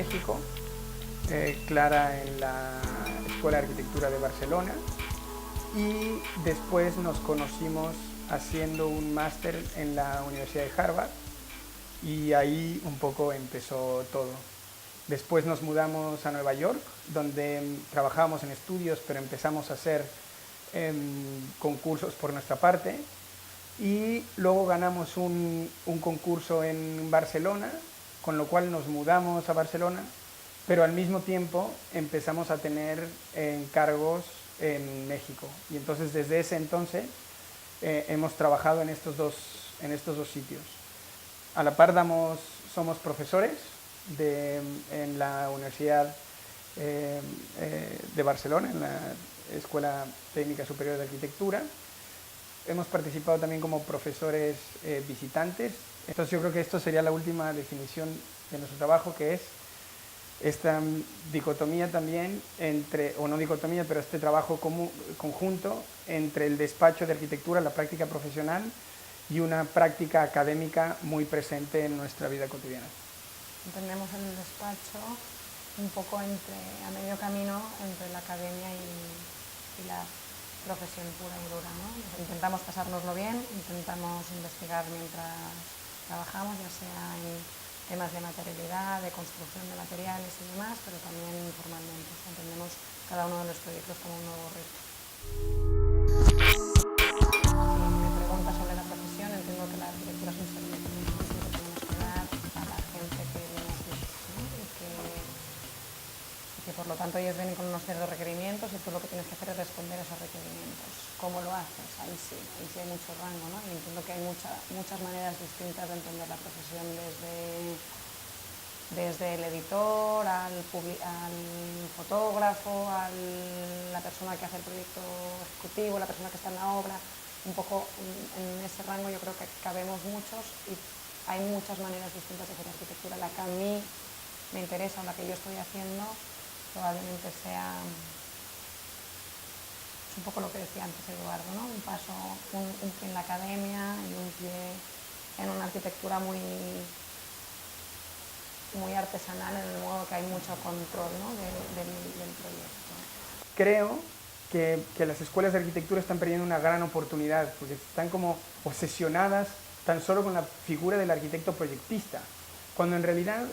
México, Clara en la Escuela de Arquitectura de Barcelona, y después nos conocimos haciendo un máster en la Universidad de Harvard, y ahí un poco empezó todo. Después nos mudamos a Nueva York, donde trabajábamos en estudios, pero empezamos a hacer concursos por nuestra parte. Y luego ganamos un concurso en Barcelona, con lo cual nos mudamos a Barcelona, pero al mismo tiempo empezamos a tener encargos en México. Y entonces desde ese entonces hemos trabajado en en estos dos sitios. A la par somos profesores en la Universidad de Barcelona, en la Escuela Técnica Superior de Arquitectura. Hemos participado también como profesores visitantes. Entonces yo creo que esto sería la última definición de nuestro trabajo, que es esta dicotomía también entre, o no dicotomía, pero este trabajo conjunto entre el despacho de arquitectura, la práctica profesional, y una práctica académica muy presente en nuestra vida cotidiana. Entendemos el despacho un poco a medio camino entre la academia y la profesión pura y dura, ¿no? Intentamos pasárnoslo bien, intentamos investigar mientras trabajamos, ya sea en temas de materialidad, de construcción de materiales y demás, pero también informalmente. O sea, entendemos cada uno de los proyectos como un nuevo reto. Si me preguntas sobre la profesión, entiendo que la arquitectura es un servicio que tenemos que dar a la gente que viene aquí, ¿no? y que por lo tanto ellos vienen con unos ciertos requerimientos y tú lo que tienes que hacer es responder a esos requerimientos. ¿Cómo lo haces? Ahí sí hay mucho rango, ¿no? Y entiendo que hay muchas maneras distintas de entender la profesión, desde el editor, al fotógrafo, a la persona que hace el proyecto ejecutivo, la persona que está en la obra. Un poco en ese rango yo creo que cabemos muchos y hay muchas maneras distintas de hacer arquitectura. La que a mí me interesa, o la que yo estoy haciendo, probablemente sea un poco lo que decía antes Eduardo, ¿no? Un pie en la academia y un pie en una arquitectura muy artesanal, en el modo que hay mucho control, ¿no? del proyecto. Creo que las escuelas de arquitectura están perdiendo una gran oportunidad, porque están como obsesionadas tan solo con la figura del arquitecto proyectista, cuando en realidad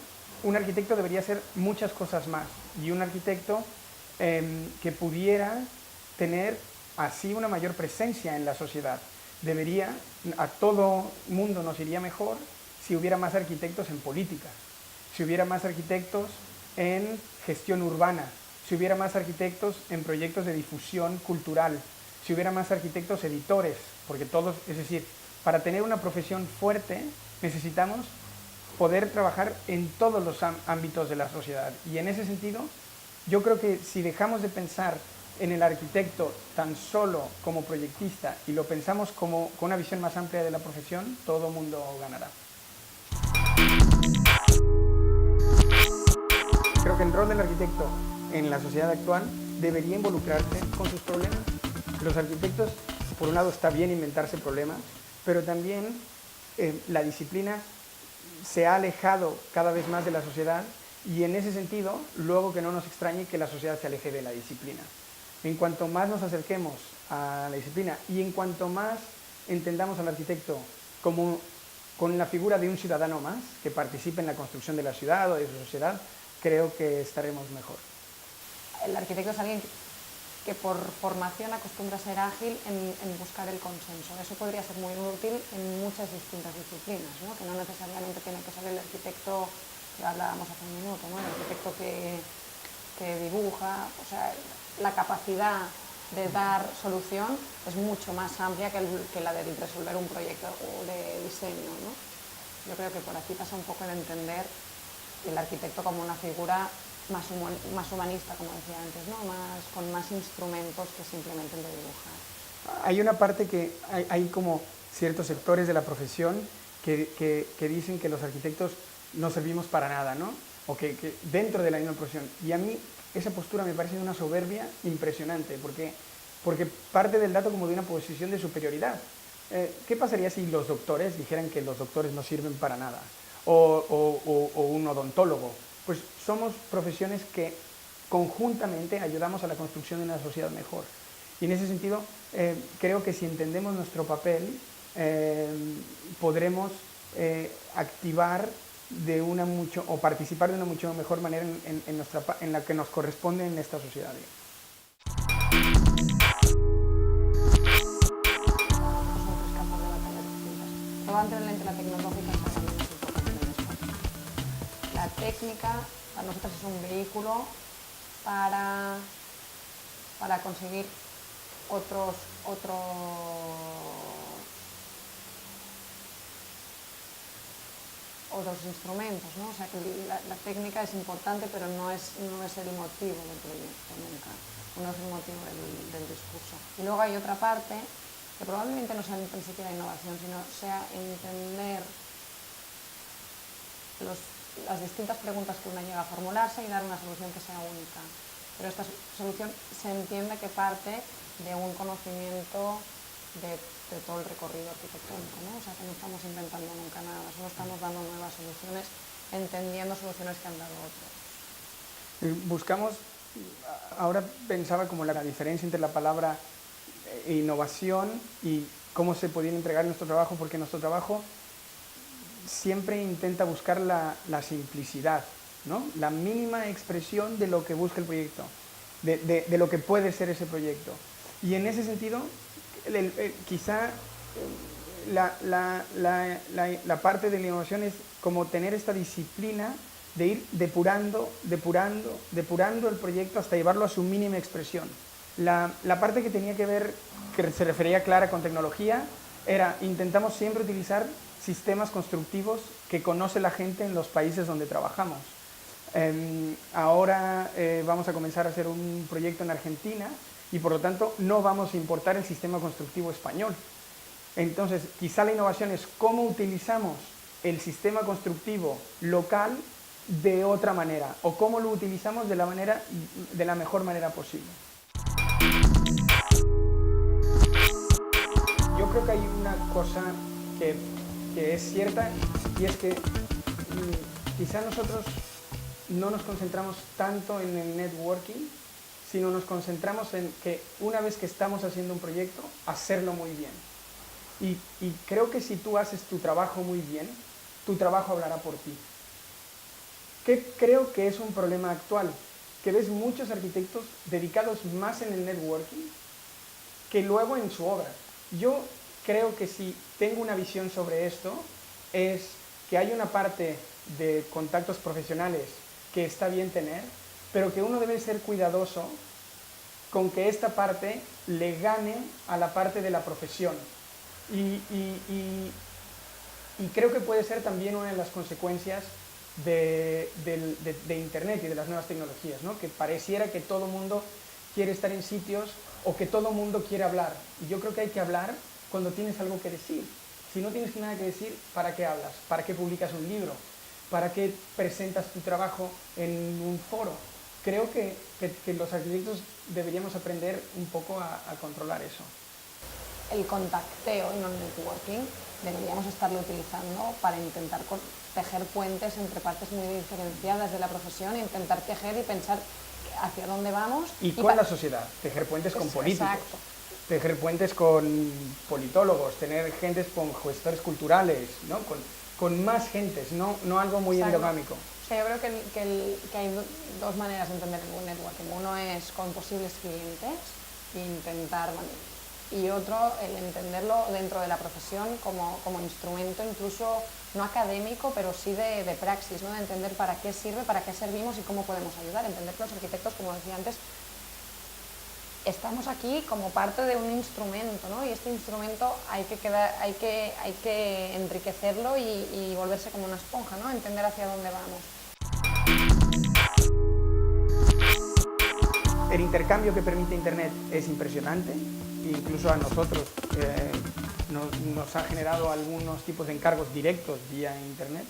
un arquitecto debería hacer muchas cosas más, y un arquitecto que pudiera tener así una mayor presencia en la sociedad. A todo mundo nos iría mejor si hubiera más arquitectos en política, si hubiera más arquitectos en gestión urbana, si hubiera más arquitectos en proyectos de difusión cultural, si hubiera más arquitectos editores, porque todos, es decir, para tener una profesión fuerte necesitamos poder trabajar en todos los ámbitos de la sociedad. Y en ese sentido, yo creo que si dejamos de pensar en el arquitecto tan solo como proyectista y lo pensamos con una visión más amplia de la profesión, todo el mundo ganará. Creo que el rol del arquitecto en la sociedad actual debería involucrarse con sus problemas. Los arquitectos, por un lado, está bien inventarse problemas, pero también la disciplina se ha alejado cada vez más de la sociedad, y en ese sentido, luego que no nos extrañe que la sociedad se aleje de la disciplina. En cuanto más nos acerquemos a la disciplina y en cuanto más entendamos al arquitecto con la figura de un ciudadano más que participe en la construcción de la ciudad o de su sociedad, creo que estaremos mejor. El arquitecto es alguien que por formación acostumbra a ser ágil en buscar el consenso. Eso podría ser muy útil en muchas distintas disciplinas, ¿no? Que no necesariamente tiene que ser el arquitecto que hablábamos hace un minuto, ¿no? El arquitecto que dibuja, o sea, la capacidad de dar solución es mucho más amplia que la de resolver un proyecto de diseño, ¿no? Yo creo que por aquí pasa un poco el entender el arquitecto como una figura más humanista, como decía antes, ¿no? Con más instrumentos que simplemente el de dibujar. Hay una parte que hay como ciertos sectores de la profesión que dicen que los arquitectos no servimos para nada, ¿no? O que dentro de la misma profesión. Y a mí esa postura me parece de una soberbia impresionante, porque parte del dato como de una posición de superioridad. ¿Qué pasaría si los doctores dijeran que los doctores no sirven para nada? O un odontólogo, pues somos profesiones que conjuntamente ayudamos a la construcción de una sociedad mejor. Y en ese sentido, creo que si entendemos nuestro papel, podremos activar o participar de una mucho mejor manera en la que nos corresponde en esta sociedad. Probablemente la tecnológica es la técnica para nosotros es un vehículo para conseguir otros instrumentos, ¿no? O sea que la técnica es importante, pero no es el motivo del proyecto nunca, no es el motivo del discurso. Y luego hay otra parte que probablemente no sea ni siquiera innovación, sino sea entender las distintas preguntas que una llega a formularse y dar una solución que sea única. Pero esta solución se entiende que parte de un conocimiento de todo el recorrido arquitectónico, ¿no? O sea que no estamos inventando nunca nada, solo estamos dando nuevas soluciones, entendiendo soluciones que han dado otros. Buscamos, ahora pensaba como la diferencia entre la palabra innovación y cómo se podía entregar nuestro trabajo, porque nuestro trabajo siempre intenta buscar la simplicidad, ¿no? La mínima expresión de lo que busca el proyecto, de lo que puede ser ese proyecto. Y en ese sentido, quizá la parte de la innovación es como tener esta disciplina de ir depurando el proyecto hasta llevarlo a su mínima expresión. La parte que tenía que ver, que se refería Clara con tecnología, era intentamos siempre utilizar sistemas constructivos que conoce la gente en los países donde trabajamos. Ahora vamos a comenzar a hacer un proyecto en Argentina y por lo tanto no vamos a importar el sistema constructivo español. Entonces, quizá la innovación es cómo utilizamos el sistema constructivo local de otra manera o cómo lo utilizamos de la mejor manera posible. Yo creo que hay una cosa que es cierta y es que quizá nosotros no nos concentramos tanto en el networking, sino nos concentramos en que una vez que estamos haciendo un proyecto, hacerlo muy bien. Y creo que si tú haces tu trabajo muy bien, tu trabajo hablará por ti. Que creo que es un problema actual, que ves muchos arquitectos dedicados más en el networking que luego en su obra. Yo creo que si tengo una visión sobre esto, es que hay una parte de contactos profesionales que está bien tener, pero que uno debe ser cuidadoso con que esta parte le gane a la parte de la profesión. Y creo que puede ser también una de las consecuencias de Internet y de las nuevas tecnologías, ¿no? Que pareciera que todo el mundo quiere estar en sitios o que todo el mundo quiere hablar. Y yo creo que hay que hablar cuando tienes algo que decir. Si no tienes nada que decir, ¿para qué hablas? ¿Para qué publicas un libro? ¿Para qué presentas tu trabajo en un foro? Creo que los arquitectos deberíamos aprender un poco a controlar eso. El contacteo y no el networking deberíamos estarlo utilizando para intentar tejer puentes entre partes muy diferenciadas de la profesión, intentar tejer y pensar hacia dónde vamos. Y con la sociedad, tejer puentes con políticos. Exacto. Tejer puentes con politólogos, tener gentes con gestores culturales, ¿no? Con más gentes, no algo muy endogámico. O sea, yo creo que hay dos maneras de entender el networking. Uno es con posibles clientes e intentar, y otro el entenderlo dentro de la profesión como instrumento incluso no académico, pero sí de praxis, ¿no? De entender para qué sirve, para qué servimos y cómo podemos ayudar. Entender que los arquitectos, como decía antes, estamos aquí como parte de un instrumento, ¿no? Y este instrumento hay que enriquecerlo y volverse como una esponja, ¿no? Entender hacia dónde vamos. El intercambio que permite Internet es impresionante, incluso a nosotros nos ha generado algunos tipos de encargos directos vía Internet,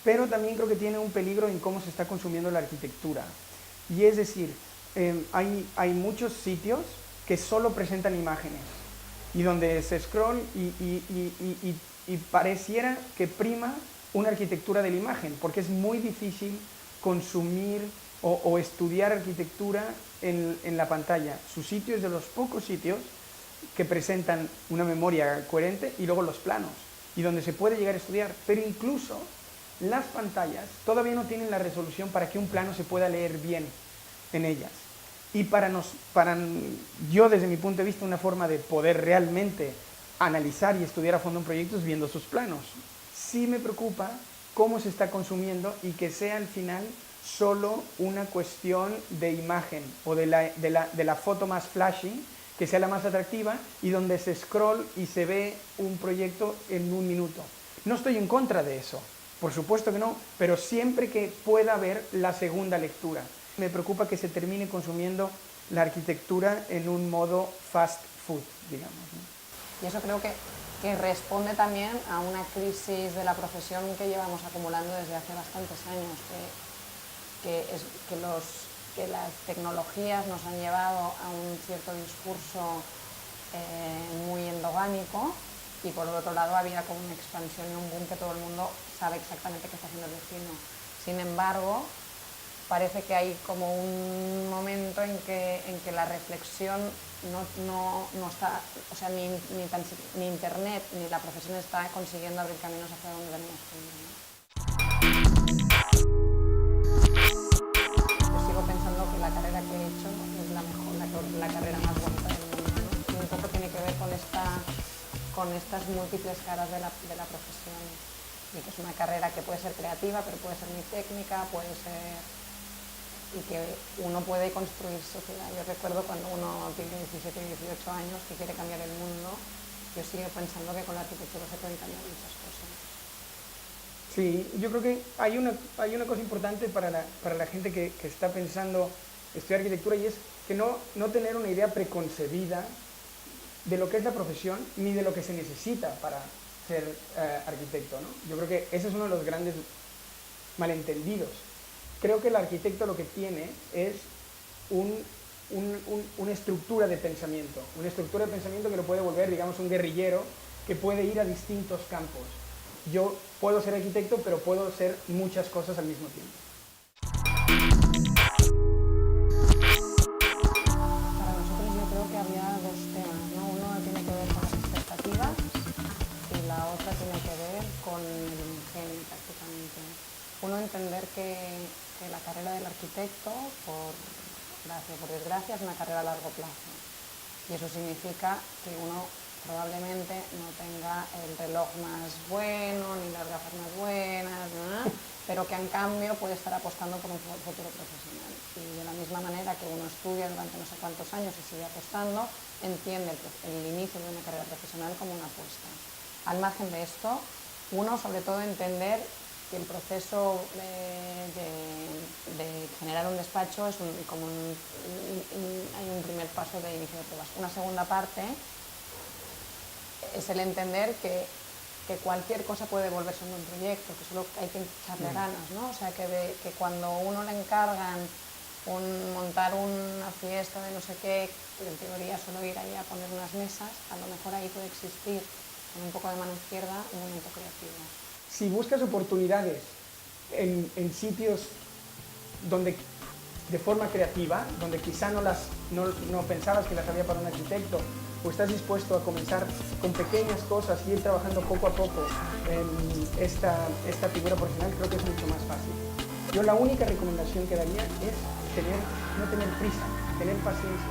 pero también creo que tiene un peligro en cómo se está consumiendo la arquitectura. Y es decir, hay muchos sitios que solo presentan imágenes y donde se scroll y pareciera que prima una arquitectura de la imagen, porque es muy difícil consumir o estudiar arquitectura en la pantalla. Su sitio es de los pocos sitios que presentan una memoria coherente y luego los planos, y donde se puede llegar a estudiar, pero incluso las pantallas todavía no tienen la resolución para que un plano se pueda leer bien en ellas. Y yo, desde mi punto de vista, una forma de poder realmente analizar y estudiar a fondo un proyecto es viendo sus planos. Sí me preocupa cómo se está consumiendo y que sea al final solo una cuestión de imagen o de la foto más flashy, que sea la más atractiva y donde se scroll y se ve un proyecto en un minuto. No estoy en contra de eso, por supuesto que no, pero siempre que pueda haber la segunda lectura. Me preocupa que se termine consumiendo la arquitectura en un modo fast food, digamos, ¿no? Y eso creo que responde también a una crisis de la profesión que llevamos acumulando desde hace bastantes años, que las tecnologías nos han llevado a un cierto discurso muy endogámico, y por otro lado había como una expansión y un boom que todo el mundo sabe exactamente qué está haciendo el vecino. Sin embargo, parece que hay como un momento en que la reflexión no está, o sea, ni Internet ni la profesión está consiguiendo abrir caminos hacia donde venimos. Yo sigo pensando que la carrera que he hecho es la mejor, la carrera más bonita del mundo, ¿no? Y un poco tiene que ver con estas múltiples caras de la profesión, y que es una carrera que puede ser creativa, pero puede ser muy técnica, y que uno puede construir sociedad. Yo recuerdo cuando uno tiene 17, 18 años que quiere cambiar el mundo, yo sigo pensando que con la arquitectura se pueden cambiar muchas cosas. Sí, yo creo que hay una cosa importante para la gente que está pensando estudiar arquitectura, y es que no tener una idea preconcebida de lo que es la profesión ni de lo que se necesita para ser arquitecto, ¿no? Yo creo que ese es uno de los grandes malentendidos. Creo que el arquitecto lo que tiene es una estructura de pensamiento, que lo puede volver, digamos, un guerrillero que puede ir a distintos campos. Yo puedo ser arquitecto, pero puedo ser muchas cosas al mismo tiempo. Para nosotros yo creo que había dos temas, ¿no? Uno tiene que ver con las expectativas y la otra tiene que ver con el ingenio, prácticamente. Uno, entender que la carrera del arquitecto, por gracia o por desgracia, es una carrera a largo plazo. Y eso significa que uno probablemente no tenga el reloj más bueno, ni las gafas más buenas, ¿no? Pero que en cambio puede estar apostando por un futuro profesional. Y de la misma manera que uno estudia durante no sé cuántos años y sigue apostando, entiende el inicio de una carrera profesional como una apuesta. Al margen de esto, uno sobre todo entender que el proceso de generar un despacho es hay un primer paso de inicio de pruebas. Una segunda parte es el entender que cualquier cosa puede volverse un buen proyecto, que solo hay que echarle ganas, ¿no? O sea, que cuando uno le encargan montar una fiesta de no sé qué, que en teoría solo ir ahí a poner unas mesas, a lo mejor ahí puede existir, con un poco de mano izquierda, un momento creativo. Si buscas oportunidades en sitios donde de forma creativa, donde quizá no pensabas que las había para un arquitecto, o estás dispuesto a comenzar con pequeñas cosas y ir trabajando poco a poco en esta figura profesional, creo que es mucho más fácil. Yo la única recomendación que daría es no tener prisa, tener paciencia.